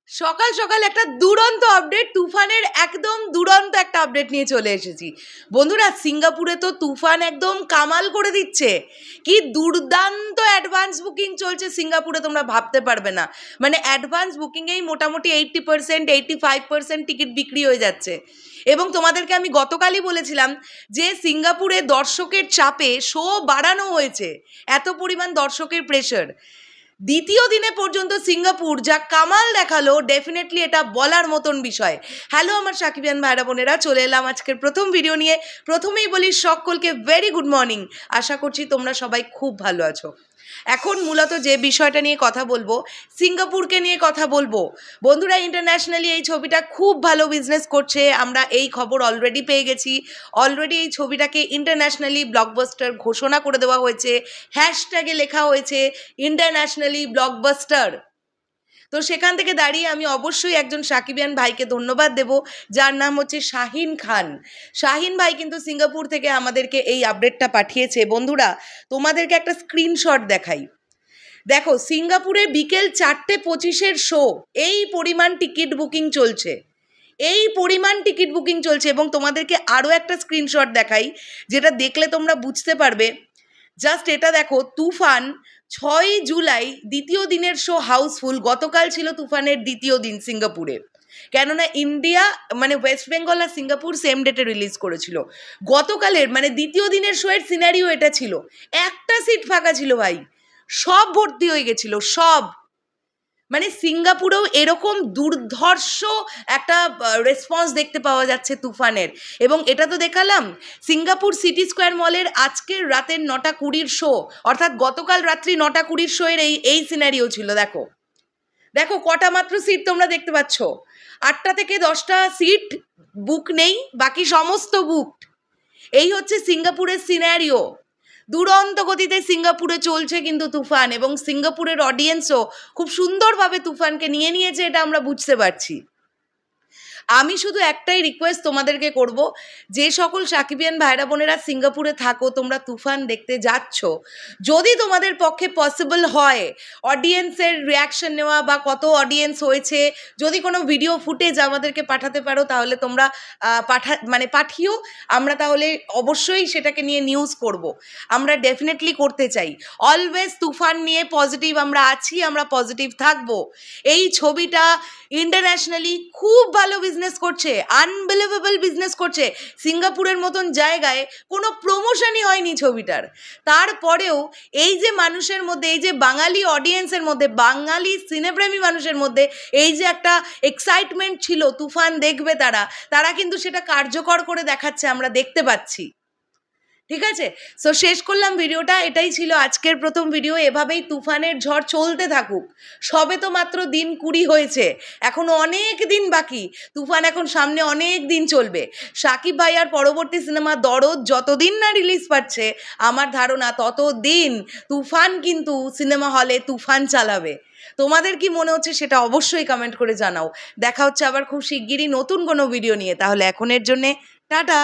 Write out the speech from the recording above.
সকাল সকাল একটা দুরন্ত আপডেট, তুফানের একদম দুরন্ত একটা আপডেট নিয়ে চলে এসেছি বন্ধুরা। সিঙ্গাপুরে তো তুফান একদম কামাল করে দিচ্ছে, কি দুর্দান্ত অ্যাডভান্স বুকিং চলছে সিঙ্গাপুরে, তোমরা ভাবতে পারবে না। মানে অ্যাডভান্স বুকিংয়েই মোটামুটি 80% 85% টিকিট বিক্রি হয়ে যাচ্ছে। এবং তোমাদেরকে আমি গতকালই বলেছিলাম যে সিঙ্গাপুরে দর্শকের চাপে শো বাড়ানো হয়েছে, এত পরিমাণ দর্শকের প্রেশার। দ্বিতীয় দিনে পর্যন্ত সিঙ্গাপুর যা কামাল দেখালো, ডেফিনেটলি এটা বলার মতন বিষয়। হ্যালো আমার সাকিবিয়ান ভাইরা বোনেরা, চলে এলাম আজকের প্রথম ভিডিও নিয়ে। প্রথমেই বলি সকলকে ভেরি গুড মর্নিং। আশা করছি তোমরা সবাই খুব ভালো আছো। এখন মূলত যে বিষয়টা নিয়ে কথা বলবো, সিঙ্গাপুরকে নিয়ে কথা বলবো। বন্ধুরা, ইন্টারন্যাশনালি এই ছবিটা খুব ভালো বিজনেস করছে, আমরা এই খবর অলরেডি পেয়ে গেছি। অলরেডি এই ছবিটাকে ইন্টারন্যাশনালি ব্লকবাস্টার ঘোষণা করে দেওয়া হয়েছে, হ্যাশট্যাগে লেখা হয়েছে ইন্টারন্যাশনালি ব্লকবাস্টার। তো সেখান থেকে দাঁড়িয়ে আমি অবশ্যই একজন সাকিবিয়ান ভাইকে ধন্যবাদ দেব, যার নাম হচ্ছে শাহিন খান। শাহিন ভাই কিন্তু সিঙ্গাপুর থেকে আমাদেরকে এই আপডেটটা পাঠিয়েছে। বন্ধুরা, তোমাদেরকে একটা স্ক্রিনশট দেখাই। দেখো, সিঙ্গাপুরে বিকেল 4:25 শো, এই পরিমাণ টিকিট বুকিং চলছে, এই পরিমাণ টিকিট বুকিং চলছে। এবং তোমাদেরকে আরও একটা স্ক্রিনশট দেখাই, যেটা দেখলে তোমরা বুঝতে পারবে। জাস্ট এটা দেখো, তুফান 6 জুলাই দ্বিতীয় দিনের শো হাউসফুল। গতকাল ছিল তুফানের দ্বিতীয় দিন সিঙ্গাপুরে, কেননা ইন্ডিয়া মানে ওয়েস্ট বেঙ্গল আর সিঙ্গাপুর সেম ডেটে রিলিজ করেছিল। গতকালের মানে দ্বিতীয় দিনের শোয়ের সিনারিও এটা ছিল, একটা সিট ফাঁকা ছিল ভাই, সব ভর্তি হয়ে গেছিল সব। মানে সিঙ্গাপুরেও এরকম দুর্ধর্ষ একটা রেসপন্স দেখতে পাওয়া যাচ্ছে তুফানের। এবং এটা তো দেখালাম সিঙ্গাপুর সিটি স্কোয়ার মলের আজকের রাতের 9:20 শো, অর্থাৎ গতকাল রাত্রি 9:20 শোয়ের এই সিনারিও ছিল। দেখো দেখো কটা মাত্র সিট তোমরা দেখতে পাচ্ছ, 8টা থেকে 10টা সিট বুক নেই, বাকি সমস্ত বুকড। এই হচ্ছে সিঙ্গাপুরের সিনারিও। দুরন্ত গতিতে সিঙ্গাপুরে চলছে কিন্তু তুফান, এবং সিঙ্গাপুরের অডিয়েন্সও খুব সুন্দরভাবে তুফানকে নিয়ে নিয়েছে, এটা আমরা বুঝতে পারছি। আমি শুধু একটাই রিকোয়েস্ট তোমাদেরকে করব, যে সকল সাকিবিয়ান ভাইরা বোনেরা সিঙ্গাপুরে থাকো, তোমরা তুফান দেখতে যাচ্ছ, যদি তোমাদের পক্ষে পসিবল হয় অডিয়েন্সের রিয়াকশন নেওয়া বা কত অডিয়েন্স হয়েছে, যদি কোনো ভিডিও ফুটেজ আমাদেরকে পাঠাতে পারো তাহলে তোমরা পাঠিও। আমরা তাহলে অবশ্যই সেটাকে নিয়ে নিউজ করব, আমরা ডেফিনেটলি করতে চাই। অলওয়েজ তুফান নিয়ে পজিটিভ আমরা আছি, আমরা পজিটিভ থাকবো। এই ছবিটা ইন্টারন্যাশনালি খুব ভালো বিজনেস করছে, আনবিলিভেবল বিজনেস করছে। সিঙ্গাপুরের মতন জায়গায় কোনো প্রমোশনই হয়নি ছবিটার, তারপরেও এই যে মানুষের মধ্যে, এই যে বাঙালি অডিয়েন্সের মধ্যে, বাঙালি সিনেপ্রেমী মানুষের মধ্যে এই যে একটা এক্সাইটমেন্ট ছিল তুফান দেখবে তারা কিন্তু সেটা কার্যকর করে দেখাচ্ছে, আমরা দেখতে পাচ্ছি। ঠিক আছে, সো শেষ করলাম ভিডিওটা। এটাই ছিল আজকের প্রথম ভিডিও। এভাবেই তুফানের ঝড় চলতে থাকুক। সবে তো মাত্র দিন 20 হয়েছে, এখনো অনেক দিন বাকি। তুফান এখন সামনে অনেক দিন চলবে। সাকিব ভাইয়ার পরবর্তী সিনেমা দরদ যতদিন না রিলিজ পাচ্ছে, আমার ধারণা ততদিন তুফান কিন্তু সিনেমা হলে তুফান চালাবে। তোমাদের কি মনে হচ্ছে সেটা অবশ্যই কমেন্ট করে জানাও। দেখা হচ্ছে আবার খুব শিগগিরই নতুন কোনো ভিডিও নিয়ে। তাহলে এখনের জন্যে টাটা।